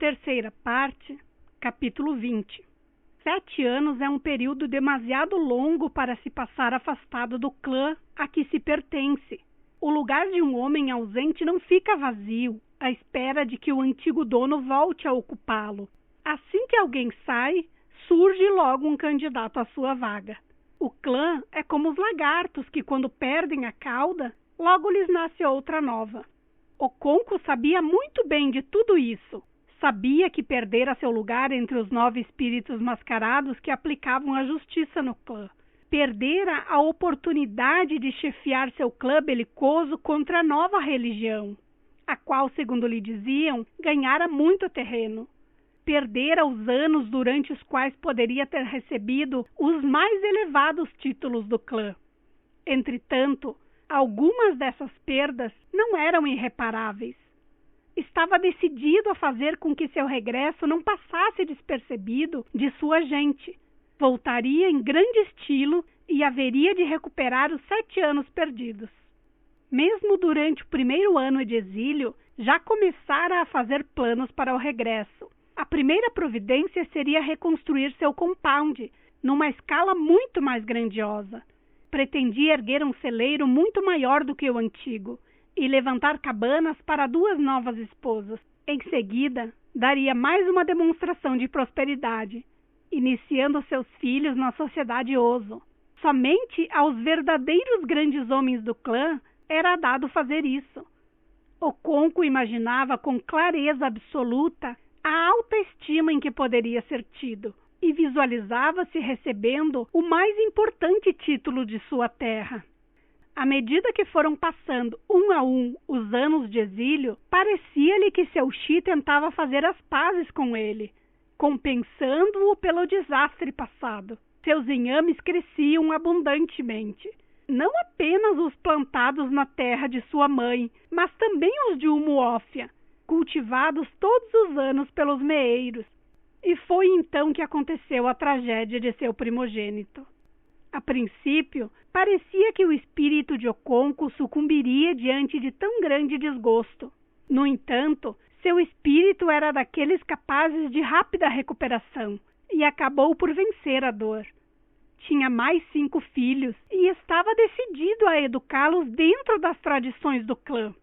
Terceira parte, capítulo 20. 7 anos é um período demasiado longo para se passar afastado do clã a que se pertence. O lugar de um homem ausente não fica vazio, à espera de que o antigo dono volte a ocupá-lo. Assim que alguém sai, surge logo um candidato à sua vaga. O clã é como os lagartos que, quando perdem a cauda, logo lhes nasce outra nova. Oconco sabia muito bem de tudo isso. Sabia que perdera seu lugar entre os 9 espíritos mascarados que aplicavam a justiça no clã. Perdera a oportunidade de chefiar seu clã belicoso contra a nova religião, a qual, segundo lhe diziam, ganhara muito terreno. Perdera os anos durante os quais poderia ter recebido os mais elevados títulos do clã. Entretanto, algumas dessas perdas não eram irreparáveis. Estava decidido a fazer com que seu regresso não passasse despercebido de sua gente. Voltaria em grande estilo e haveria de recuperar os 7 anos perdidos. Mesmo durante o primeiro ano de exílio, já começara a fazer planos para o regresso. A primeira providência seria reconstruir seu compound, numa escala muito mais grandiosa. Pretendia erguer um celeiro muito maior do que o antigo e levantar cabanas para 2 novas esposas. Em seguida, daria mais uma demonstração de prosperidade, iniciando seus filhos na sociedade Ozo. Somente aos verdadeiros grandes homens do clã era dado fazer isso. Oconco imaginava com clareza absoluta a alta estima em que poderia ser tido e visualizava-se recebendo o mais importante título de sua terra. À medida que foram passando um a um os anos de exílio, parecia-lhe que seu Shi tentava fazer as pazes com ele, compensando-o pelo desastre passado. Seus inhames cresciam abundantemente, não apenas os plantados na terra de sua mãe, mas também os de Umuofia, cultivados todos os anos pelos meeiros. E foi então que aconteceu a tragédia de seu primogênito. A princípio, parecia que o espírito de Oconco sucumbiria diante de tão grande desgosto. No entanto, seu espírito era daqueles capazes de rápida recuperação e acabou por vencer a dor. Tinha mais 5 filhos e estava decidido a educá-los dentro das tradições do clã.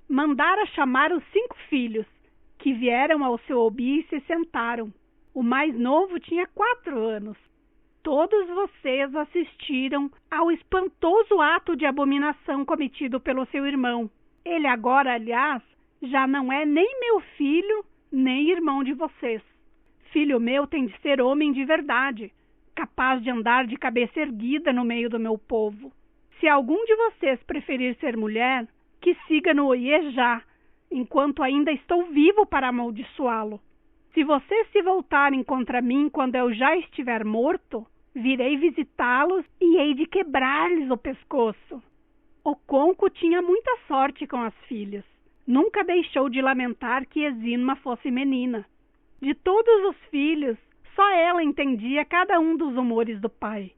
Mandara chamar os 5 filhos, que vieram ao seu obi e se sentaram. O mais novo tinha 4 anos. Todos vocês assistiram ao espantoso ato de abominação cometido pelo seu irmão. Ele agora, aliás, já não é nem meu filho, nem irmão de vocês. Filho meu tem de ser homem de verdade, capaz de andar de cabeça erguida no meio do meu povo. Se algum de vocês preferir ser mulher, que siga no Oiê-Já, enquanto ainda estou vivo para amaldiçoá-lo. Se vocês se voltarem contra mim quando eu já estiver morto, virei visitá-los e hei de quebrar-lhes o pescoço. Oconco tinha muita sorte com as filhas. Nunca deixou de lamentar que Exinma fosse menina. De todos os filhos, só ela entendia cada um dos humores do pai.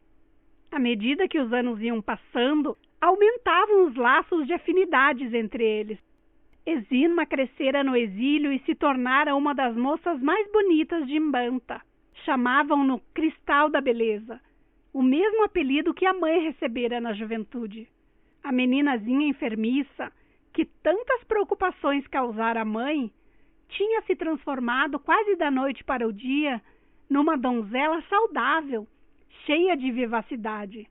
À medida que os anos iam passando, aumentavam os laços de afinidades entre eles. Exinma crescera no exílio e se tornara uma das moças mais bonitas de Mbanta. Chamavam-no Cristal da Beleza, o mesmo apelido que a mãe recebera na juventude. A meninazinha enfermiça, que tantas preocupações causara à mãe, tinha se transformado quase da noite para o dia numa donzela saudável, cheia de vivacidade.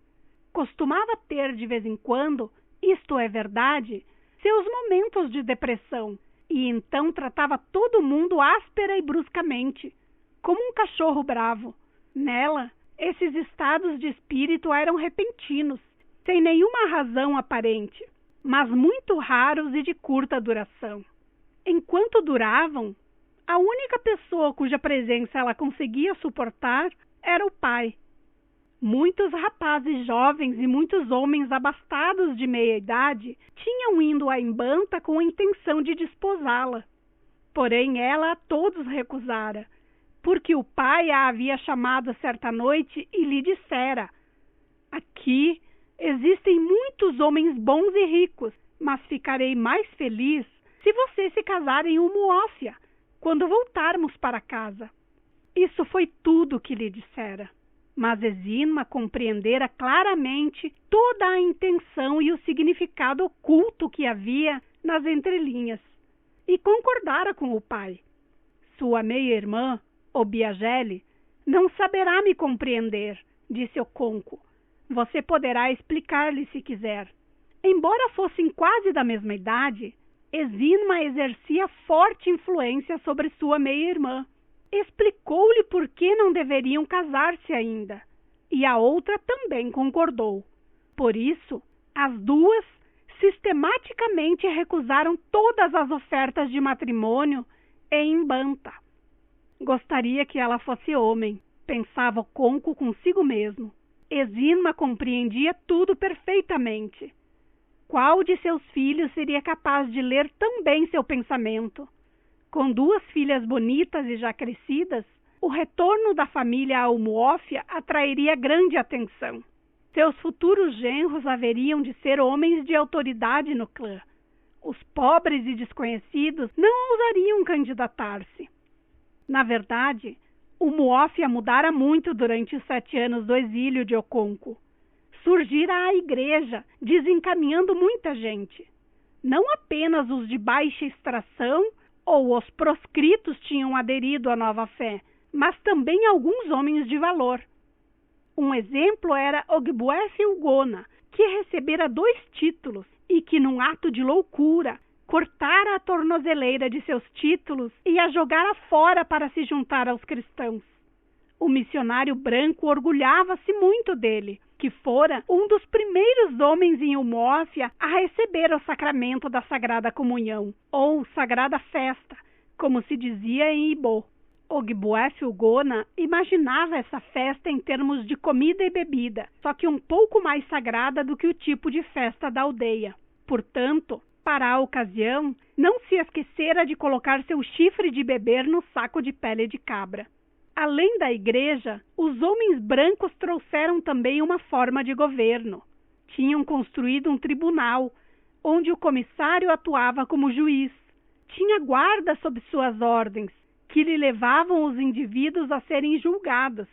Costumava ter de vez em quando, isto é verdade, seus momentos de depressão, e então tratava todo mundo áspera e bruscamente, como um cachorro bravo. Nela, esses estados de espírito eram repentinos, sem nenhuma razão aparente, mas muito raros e de curta duração. Enquanto duravam, a única pessoa cuja presença ela conseguia suportar era o pai. Muitos rapazes jovens e muitos homens abastados de meia-idade tinham ido a Mbanta com a intenção de desposá-la. Porém, ela a todos recusara, porque o pai a havia chamado certa noite e lhe dissera: aqui existem muitos homens bons e ricos, mas ficarei mais feliz se você se casar em Umuofia, quando voltarmos para casa. Isso foi tudo o que lhe dissera. Mas Exínma compreendera claramente toda a intenção e o significado oculto que havia nas entrelinhas, e concordara com o pai. Sua meia-irmã, Obiageli, não saberá me compreender, disse Oconco. Você poderá explicar-lhe se quiser. Embora fossem quase da mesma idade, Exínma exercia forte influência sobre sua meia-irmã. Explicou-lhe por que não deveriam casar-se ainda, e a outra também concordou. Por isso, as duas sistematicamente recusaram todas as ofertas de matrimônio em Mbanta. Gostaria que ela fosse homem, pensava Oconco consigo mesmo. Exínma compreendia tudo perfeitamente. Qual de seus filhos seria capaz de ler tão bem seu pensamento? Com duas filhas bonitas e já crescidas, o retorno da família a Umuofia atrairia grande atenção. Seus futuros genros haveriam de ser homens de autoridade no clã. Os pobres e desconhecidos não ousariam candidatar-se. Na verdade, Umuofia mudara muito durante os 7 anos do exílio de Oconco. Surgira a igreja, desencaminhando muita gente. Não apenas os de baixa extração ou os proscritos tinham aderido à nova fé, mas também alguns homens de valor. Um exemplo era Ogbuefi Ugona, que recebera 2 títulos e que, num ato de loucura, cortara a tornozeleira de seus títulos e a jogara fora para se juntar aos cristãos. O missionário branco orgulhava-se muito dele, que fora um dos primeiros homens em Umuofia a receber o sacramento da Sagrada Comunhão, ou Sagrada Festa, como se dizia em Ibo. Ogbuefi Ugona imaginava essa festa em termos de comida e bebida, só que um pouco mais sagrada do que o tipo de festa da aldeia. Portanto, para a ocasião, não se esquecera de colocar seu chifre de beber no saco de pele de cabra. Além da igreja, os homens brancos trouxeram também uma forma de governo. Tinham construído um tribunal, onde o comissário atuava como juiz. Tinha guarda sob suas ordens, que lhe levavam os indivíduos a serem julgados.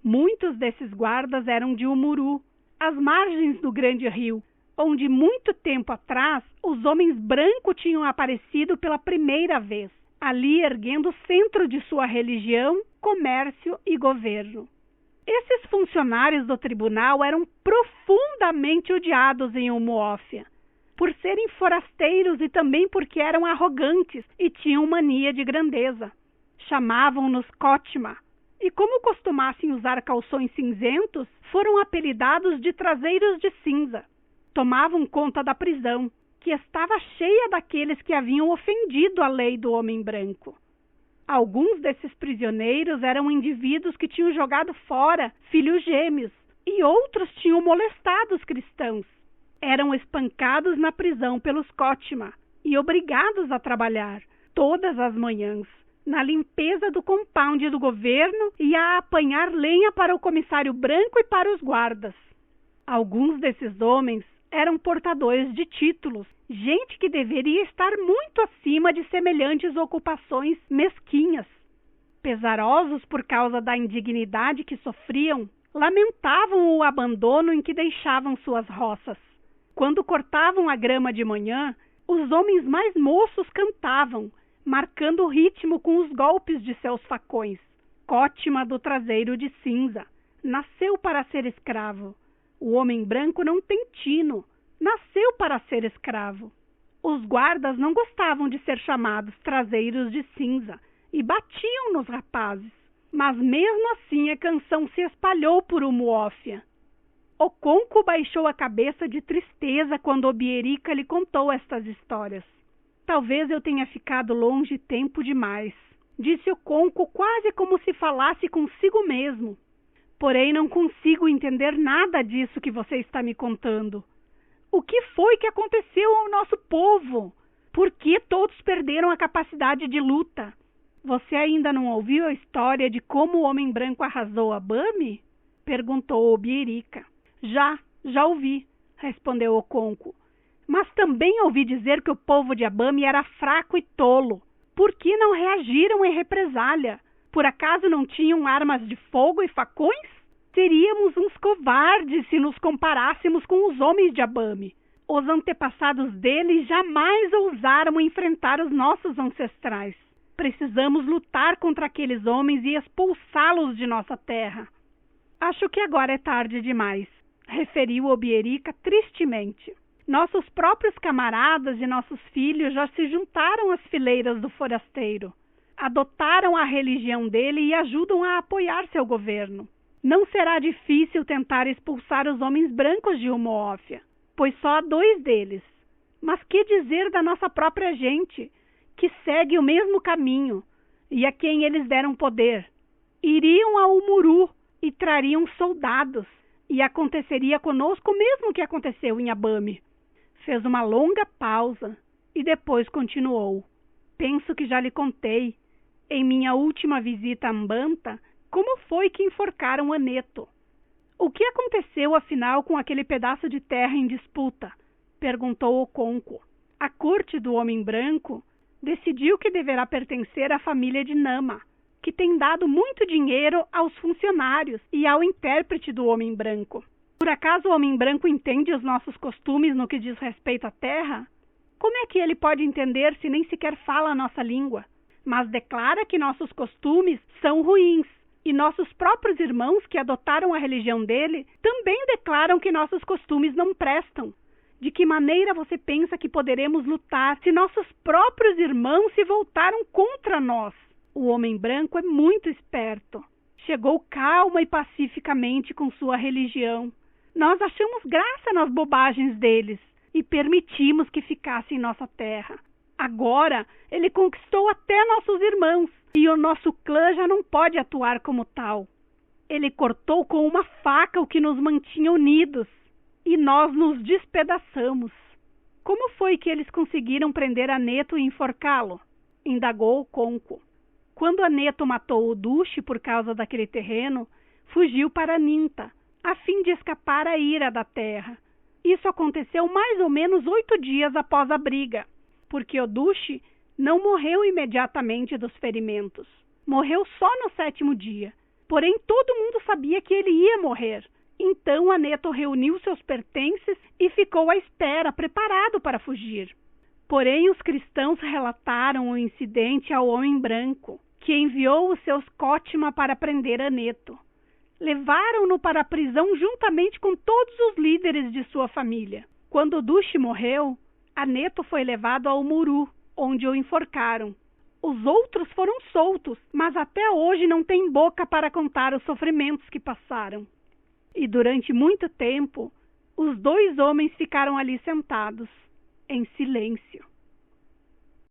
Muitos desses guardas eram de Umuru, às margens do grande rio, onde muito tempo atrás os homens brancos tinham aparecido pela primeira vez, ali erguendo o centro de sua religião, comércio e governo. Esses funcionários do tribunal eram profundamente odiados em Umuofia, por serem forasteiros e também porque eram arrogantes e tinham mania de grandeza. Chamavam-nos Kotma, e como costumassem usar calções cinzentos, foram apelidados de traseiros de cinza. Tomavam conta da prisão, que estava cheia daqueles que haviam ofendido a lei do homem branco. Alguns desses prisioneiros eram indivíduos que tinham jogado fora filhos gêmeos, e outros tinham molestado os cristãos. Eram espancados na prisão pelos Kotma e obrigados a trabalhar, todas as manhãs, na limpeza do compound do governo e a apanhar lenha para o comissário branco e para os guardas. Alguns desses homens eram portadores de títulos, gente que deveria estar muito acima de semelhantes ocupações mesquinhas. Pesarosos por causa da indignidade que sofriam, lamentavam o abandono em que deixavam suas roças. Quando cortavam a grama de manhã, os homens mais moços cantavam, marcando o ritmo com os golpes de seus facões. Kotma do traseiro de cinza nasceu para ser escravo. O homem branco não tem tino, nasceu para ser escravo. Os guardas não gostavam de ser chamados traseiros de cinza e batiam nos rapazes, mas mesmo assim a canção se espalhou por Umuofia. Oconco baixou a cabeça de tristeza quando Obierica lhe contou estas histórias. Talvez eu tenha ficado longe tempo demais, disse Oconco quase como se falasse consigo mesmo. Porém, não consigo entender nada disso que você está me contando. O que foi que aconteceu ao nosso povo? Por que todos perderam a capacidade de luta? Você ainda não ouviu a história de como o homem branco arrasou Abame? Perguntou Obierica. Já ouvi, respondeu Oconco. Mas também ouvi dizer que o povo de Abame era fraco e tolo. Por que não reagiram em represália? Por acaso não tinham armas de fogo e facões? Seríamos uns covardes se nos comparássemos com os homens de Abame. Os antepassados deles jamais ousaram enfrentar os nossos ancestrais. Precisamos lutar contra aqueles homens e expulsá-los de nossa terra. Acho que agora é tarde demais, referiu Obierica tristemente. Nossos próprios camaradas e nossos filhos já se juntaram às fileiras do forasteiro. Adotaram a religião dele e ajudam a apoiar seu governo. Não será difícil tentar expulsar os homens brancos de Umuofia, pois só há 2 deles. Mas que dizer da nossa própria gente, que segue o mesmo caminho, e a quem eles deram poder? Iriam a Umuru e trariam soldados, e aconteceria conosco o mesmo que aconteceu em Abame. Fez uma longa pausa e depois continuou. Penso que já lhe contei, em minha última visita a Mbanta, como foi que enforcaram Aneto. O que aconteceu, afinal, com aquele pedaço de terra em disputa? Perguntou Oconco. A corte do homem branco decidiu que deverá pertencer à família de Nama, que tem dado muito dinheiro aos funcionários e ao intérprete do homem branco. Por acaso o homem branco entende os nossos costumes no que diz respeito à terra? Como é que ele pode entender se nem sequer fala a nossa língua? Mas declara que nossos costumes são ruins, e nossos próprios irmãos que adotaram a religião dele também declaram que nossos costumes não prestam. De que maneira você pensa que poderemos lutar se nossos próprios irmãos se voltaram contra nós? O homem branco é muito esperto. Chegou calma e pacificamente com sua religião. Nós achamos graça nas bobagens deles e permitimos que ficasse em nossa terra. Agora ele conquistou até nossos irmãos e o nosso clã já não pode atuar como tal. Ele cortou com uma faca o que nos mantinha unidos e nós nos despedaçamos. Como foi que eles conseguiram prender Aneto e enforcá-lo? Indagou Conco. Quando Aneto matou o Duche por causa daquele terreno, fugiu para Ninta, a fim de escapar à ira da terra. Isso aconteceu mais ou menos 8 dias após a briga, porque o Duche não morreu imediatamente dos ferimentos. Morreu só no 7º dia. Porém, todo mundo sabia que ele ia morrer. Então, Aneto reuniu seus pertences e ficou à espera, preparado para fugir. Porém, os cristãos relataram o incidente ao homem branco, que enviou os seus Kotima para prender Aneto. Levaram-no para a prisão juntamente com todos os líderes de sua família. Quando Duche morreu, Aneto foi levado ao Muru, onde o enforcaram. Os outros foram soltos, mas até hoje não têm boca para contar os sofrimentos que passaram. E durante muito tempo, os 2 homens ficaram ali sentados, em silêncio.